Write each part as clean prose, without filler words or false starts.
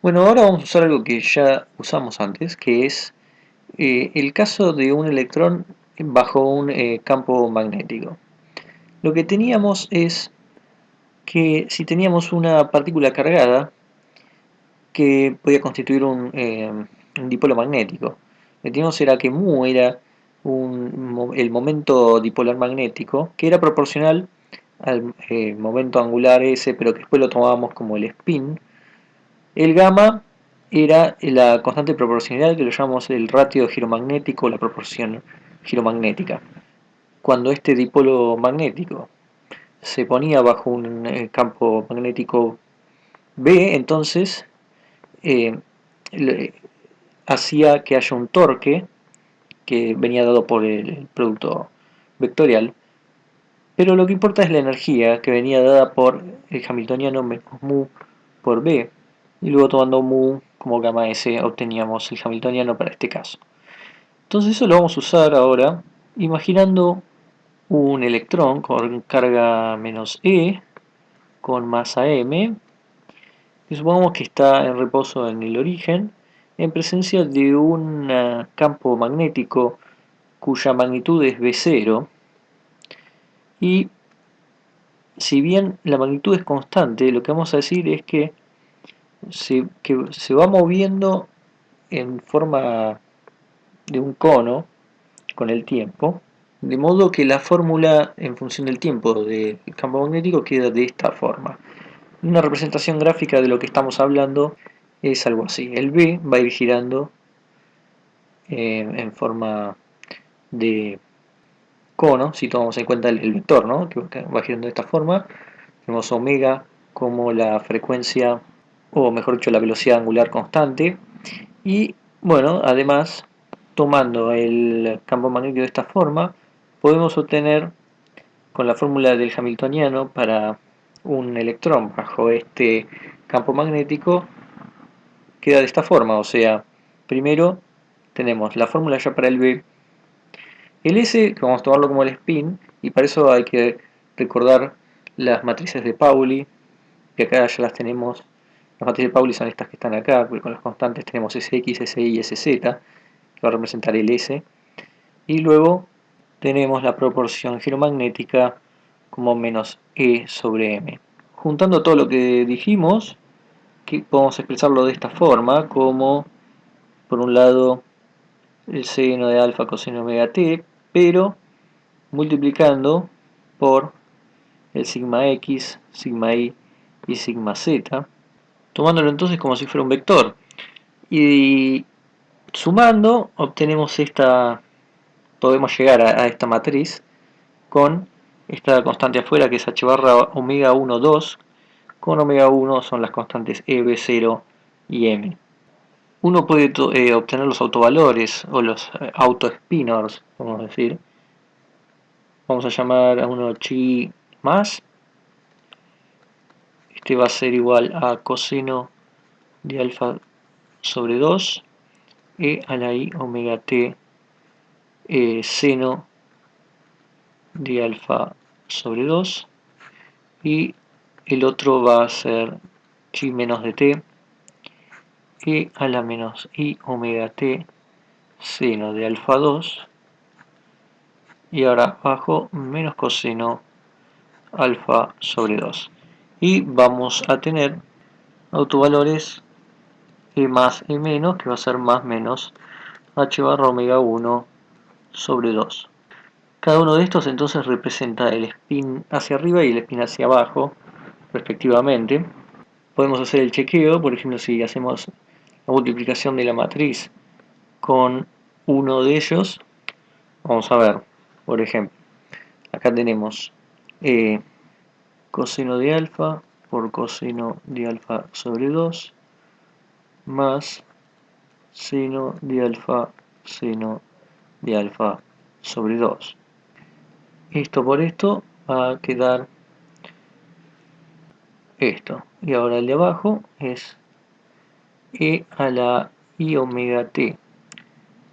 Bueno, ahora vamos a usar algo que ya usamos antes, que es el caso de un electrón bajo un campo magnético. Lo que teníamos es que si teníamos una partícula cargada que podía constituir un dipolo magnético, lo que teníamos era que mu era el momento dipolar magnético, que era proporcional al momento angular ese, pero que después lo tomábamos como el spin. El gamma era la constante de proporcionalidad que lo llamamos el ratio giromagnético o la proporción giromagnética. Cuando este dipolo magnético se ponía bajo un campo magnético B, entonces eh, hacía que haya un torque que venía dado por el producto vectorial, pero lo que importa es la energía que venía dada por el hamiltoniano menos mu por B, y luego tomando mu como gamma S obteníamos el hamiltoniano para este caso. Entonces eso lo vamos a usar ahora imaginando un electrón con carga menos E con masa m, y supongamos que está en reposo en el origen en presencia de un campo magnético cuya magnitud es B0, y si bien la magnitud es constante, lo que vamos a decir es que se va moviendo en forma de un cono con el tiempo, de modo que la fórmula en función del tiempo del campo magnético queda de esta forma. Una representación gráfica de lo que estamos hablando es algo así. El B va a ir girando en forma de cono, si tomamos en cuenta el vector, ¿no? Que va girando de esta forma. Tenemos omega como la frecuencia, o mejor dicho, la velocidad angular constante. Y bueno, además, tomando el campo magnético de esta forma, podemos obtener con la fórmula del Hamiltoniano para un electrón bajo este campo magnético, queda de esta forma, o sea, primero tenemos la fórmula ya para el B, el S, que vamos a tomarlo como el spin, y para eso hay que recordar las matrices de Pauli, que acá ya las tenemos. Las matrices de Pauli son estas que están acá, porque con las constantes tenemos Sx, Sy y Sz, que va a representar el S. Y luego tenemos la proporción giromagnética como menos E sobre M. Juntando todo lo que dijimos, que podemos expresarlo de esta forma, como por un lado el seno de alfa coseno omega t, pero multiplicando por el sigma x, sigma y sigma z, tomándolo entonces como si fuera un vector. Y sumando obtenemos esta, podemos llegar a esta matriz con esta constante afuera que es h barra omega 1, 2, con omega 1 son las constantes e, b, 0 y m. Uno puede obtener los autovalores o los autospinors, vamos a decir. Vamos a llamar a uno chi más. Este va a ser igual a coseno de alfa sobre 2 e a la i omega t seno de alfa sobre 2, y el otro va a ser chi menos de t e a la menos i omega t seno de alfa 2, y ahora bajo menos coseno alfa sobre 2. Y vamos a tener autovalores e más e menos, que va a ser más menos h barra omega 1 sobre 2. Cada uno de estos entonces representa el spin hacia arriba y el spin hacia abajo, respectivamente. Podemos hacer el chequeo, por ejemplo, si hacemos la multiplicación de la matriz con uno de ellos, vamos a ver, por ejemplo, acá tenemos coseno de alfa por coseno de alfa sobre 2 más seno de alfa seno de alfa sobre 2. Esto por esto va a quedar esto. Y ahora el de abajo es e a la i omega t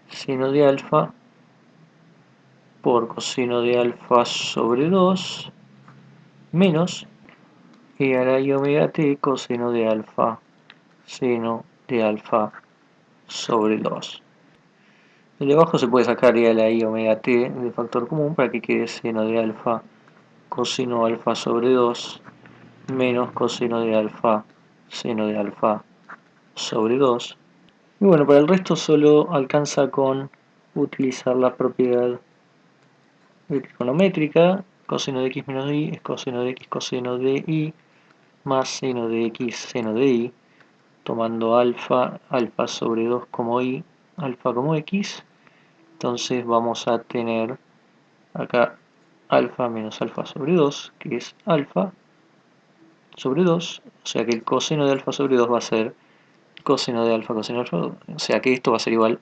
seno de alfa por coseno de alfa sobre 2 menos e a la i omega t coseno de alfa seno de alfa sobre 2. De abajo se puede sacar e a la i omega t de factor común para que quede seno de alfa coseno alfa sobre 2 menos coseno de alfa seno de alfa sobre 2. Y bueno, para el resto solo alcanza con utilizar la propiedad trigonométrica. Coseno de x menos y es coseno de x coseno de y más seno de x seno de y, tomando alfa sobre 2 como y, alfa como x. Entonces vamos a tener acá alfa menos alfa sobre 2, que es alfa sobre 2, o sea que el coseno de alfa sobre 2 va a ser coseno de alfa coseno de alfa, o sea que esto va a ser igual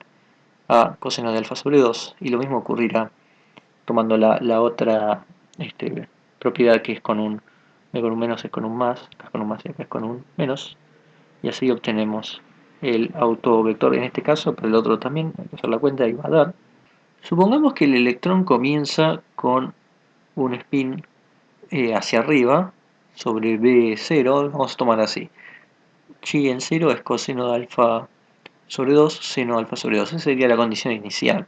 a coseno de alfa sobre 2, y lo mismo ocurrirá tomando la otra propiedad que es con un menos es con un más, acá es con un más y acá es con un menos, y así obtenemos el autovector en este caso, pero el otro también, hay que hacer la cuenta y va a dar. Supongamos que el electrón comienza con un spin hacia arriba sobre B0, vamos a tomar así. Chi en 0 es coseno de alfa sobre 2, seno de alfa sobre 2. Esa sería la condición inicial.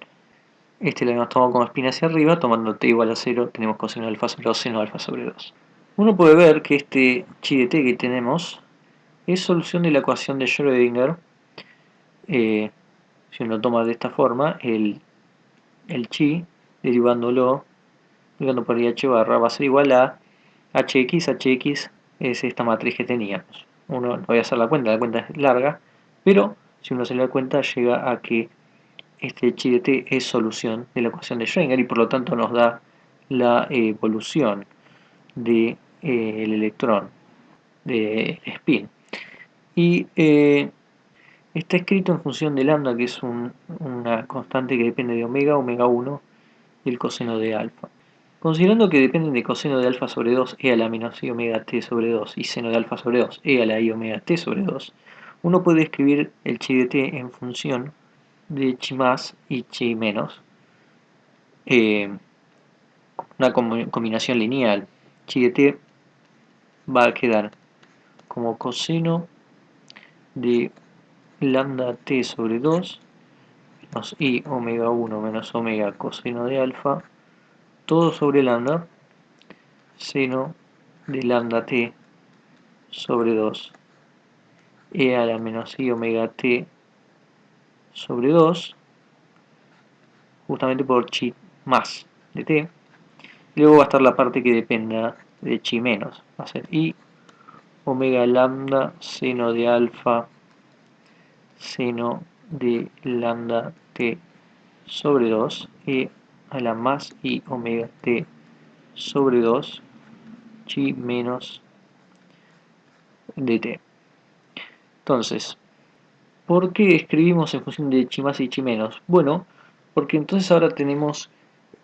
Este lo hemos tomado como spin hacia arriba, tomando t igual a 0, tenemos coseno de alfa sobre 2, seno de alfa sobre 2. Uno puede ver que este chi de t que tenemos es solución de la ecuación de Schrödinger. Si uno toma de esta forma, el chi, derivando por IH barra, va a ser igual a hx es esta matriz que teníamos. Uno no voy a hacer la cuenta es larga, pero si uno se da cuenta llega a que este chi de t es solución de la ecuación de Schrödinger y por lo tanto nos da la evolución del electrón, del spin. Y está escrito en función de lambda, que es una constante que depende de omega, omega 1 y el coseno de alfa. Considerando que dependen de coseno de alfa sobre 2 e a la menos i omega t sobre 2 y seno de alfa sobre 2 e a la i omega t sobre 2, uno puede escribir el chi de t en función de chi más y chi menos, una combinación lineal. Chi de t va a quedar como coseno de lambda t sobre 2 menos i omega 1 menos omega coseno de alfa, todo sobre lambda, seno de lambda t sobre 2 e a la menos i omega t sobre 2, justamente por chi más de t. Y luego va a estar la parte que dependa de chi menos, va a ser i omega lambda seno de alfa seno de lambda t sobre 2 e a la más i omega t sobre 2 chi menos de t. Entonces, ¿por qué escribimos en función de chi más y chi menos? Bueno, porque entonces ahora tenemos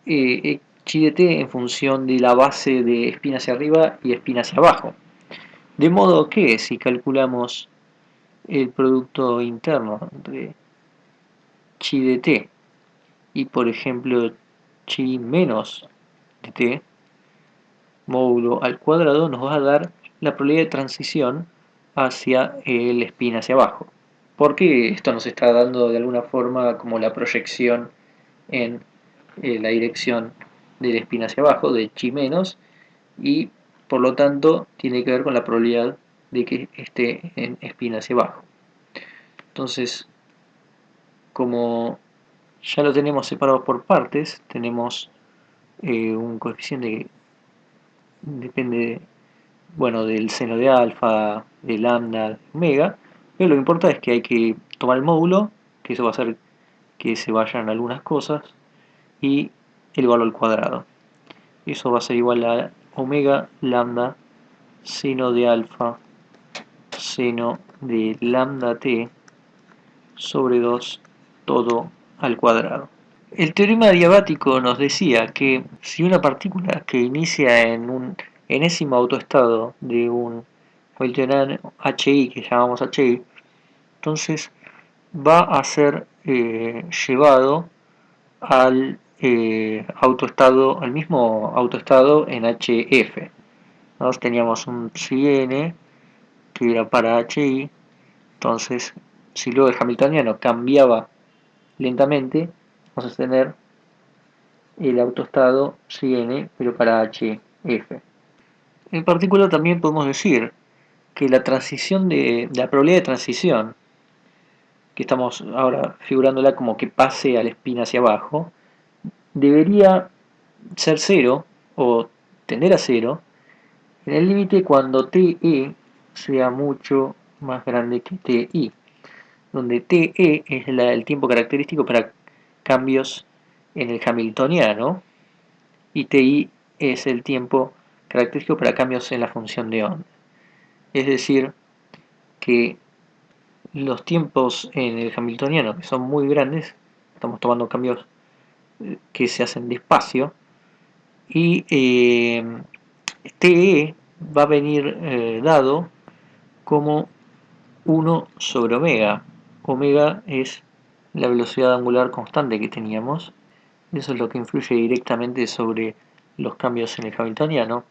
chi de t en función de la base de spin hacia arriba y spin hacia abajo. De modo que si calculamos el producto interno entre chi de t y por ejemplo chi menos de t, módulo al cuadrado, nos va a dar la probabilidad de transición hacia el spin hacia abajo. Porque esto nos está dando de alguna forma como la proyección en la dirección del spin hacia abajo, de chi menos, y por lo tanto tiene que ver con la probabilidad de que esté en spin hacia abajo. Entonces, como ya lo tenemos separado por partes, tenemos un coeficiente que depende, bueno, del seno de alfa, de lambda, de omega, pero lo que importa es que hay que tomar el módulo, que eso va a hacer que se vayan algunas cosas, y elevarlo al cuadrado. Eso va a ser igual a omega lambda seno de alfa seno de lambda t sobre 2 todo al cuadrado. El teorema adiabático nos decía que si una partícula que inicia en un enésimo autoestado de un Hamiltoniano HI, que llamamos HI, entonces va a ser llevado al autoestado, al mismo autoestado en HF. Nosotros teníamos un psi n que era para HI Entonces, si luego el hamiltoniano cambiaba lentamente, vamos a tener el autoestado Cn, pero para Hf. En particular también podemos decir que la transición la probabilidad de transición, que estamos ahora figurándola como que pase al spin hacia abajo, debería ser cero o tender a cero en el límite cuando TE sea mucho más grande que TI, donde TE es el tiempo característico para cambios en el hamiltoniano y TI es el tiempo característico para cambios en la función de onda. Es decir, que los tiempos en el hamiltoniano, que son muy grandes, estamos tomando cambios que se hacen despacio, y TE va a venir dado como 1 sobre omega. Omega es la velocidad angular constante que teníamos. Eso es lo que influye directamente sobre los cambios en el hamiltoniano.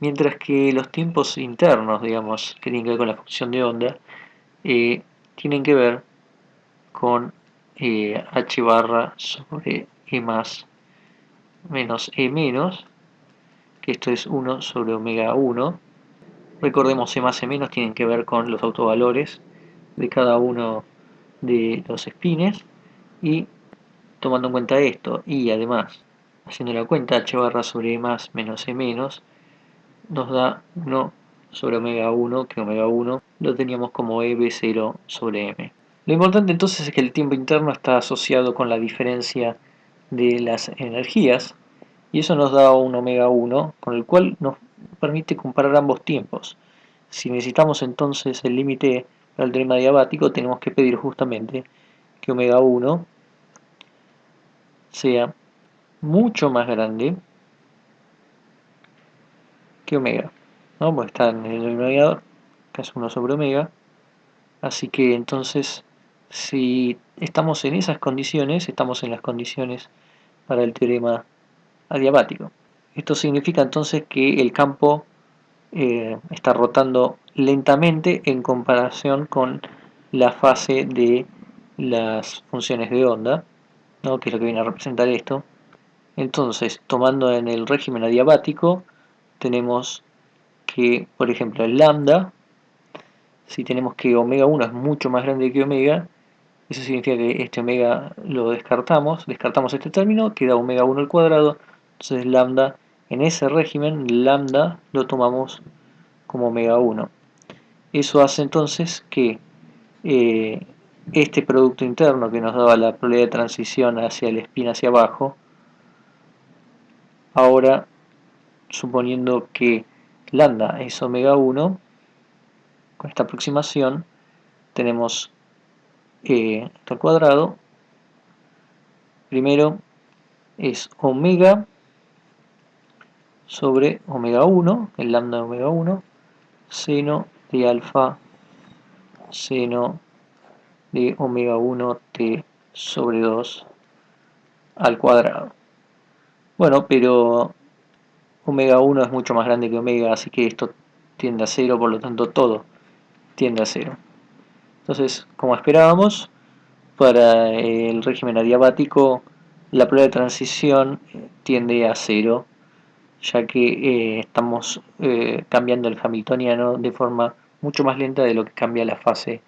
Mientras que los tiempos internos, digamos, que tienen que ver con la función de onda, tienen que ver con h barra sobre e más menos e menos, que esto es 1 sobre omega 1. Recordemos, e más e menos tienen que ver con los autovalores de cada uno de los spines, y tomando en cuenta esto y además haciendo la cuenta, h barra sobre e más menos e menos nos da 1 sobre omega 1, que omega 1 lo teníamos como EB0 sobre M. Lo importante entonces es que el tiempo interno está asociado con la diferencia de las energías, y eso nos da un omega 1, con el cual nos permite comparar ambos tiempos. Si necesitamos entonces el límite para el teorema diabático, tenemos que pedir justamente que omega 1 sea mucho más grande que omega, ¿no? Porque está en el denominador, que es 1 sobre omega. Así que entonces, si estamos en esas condiciones, estamos en las condiciones para el teorema adiabático. Esto significa entonces que el campo está rotando lentamente en comparación con la fase de las funciones de onda, ¿no? Que es lo que viene a representar esto. Entonces, tomando en el régimen adiabático, tenemos que, por ejemplo, el lambda, si tenemos que omega 1 es mucho más grande que omega, eso significa que este omega lo descartamos este término, queda omega 1 al cuadrado, entonces lambda, en ese régimen, lambda lo tomamos como omega 1. Eso hace entonces que este producto interno que nos daba la probabilidad de transición hacia el spin hacia abajo, ahora suponiendo que lambda es omega 1, con esta aproximación tenemos esto al cuadrado. Primero es omega sobre omega 1, el lambda de omega 1, seno de alfa seno de omega 1 t sobre 2 al cuadrado. Bueno, pero omega 1 es mucho más grande que omega, así que esto tiende a 0, por lo tanto todo tiende a 0. Entonces, como esperábamos, para el régimen adiabático la probabilidad de transición tiende a 0, ya que estamos cambiando el hamiltoniano de forma mucho más lenta de lo que cambia la fase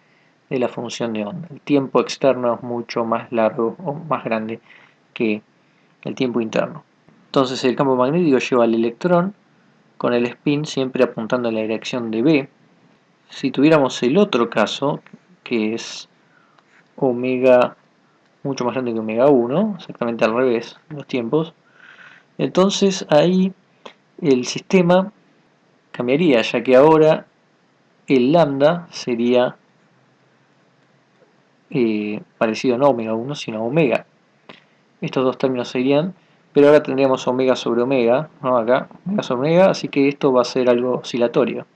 de la función de onda. El tiempo externo es mucho más largo o más grande que el tiempo interno. Entonces el campo magnético lleva al electrón con el spin siempre apuntando en la dirección de B. Si tuviéramos el otro caso, que es omega mucho más grande que omega 1, exactamente al revés los tiempos, entonces ahí el sistema cambiaría, ya que ahora el lambda sería parecido no a omega 1, sino a omega. Estos dos términos serían, pero ahora tendríamos omega sobre omega, ¿no? Acá, omega sobre omega, así que esto va a ser algo oscilatorio.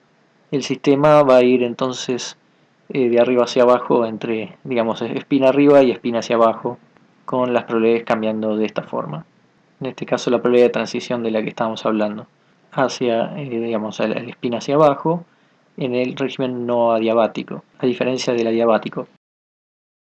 El sistema va a ir entonces de arriba hacia abajo, entre, digamos, espina arriba y espina hacia abajo, con las probabilidades cambiando de esta forma. En este caso la probabilidad de transición de la que estamos hablando, hacia, digamos, el espina hacia abajo, en el régimen no adiabático, a diferencia del adiabático.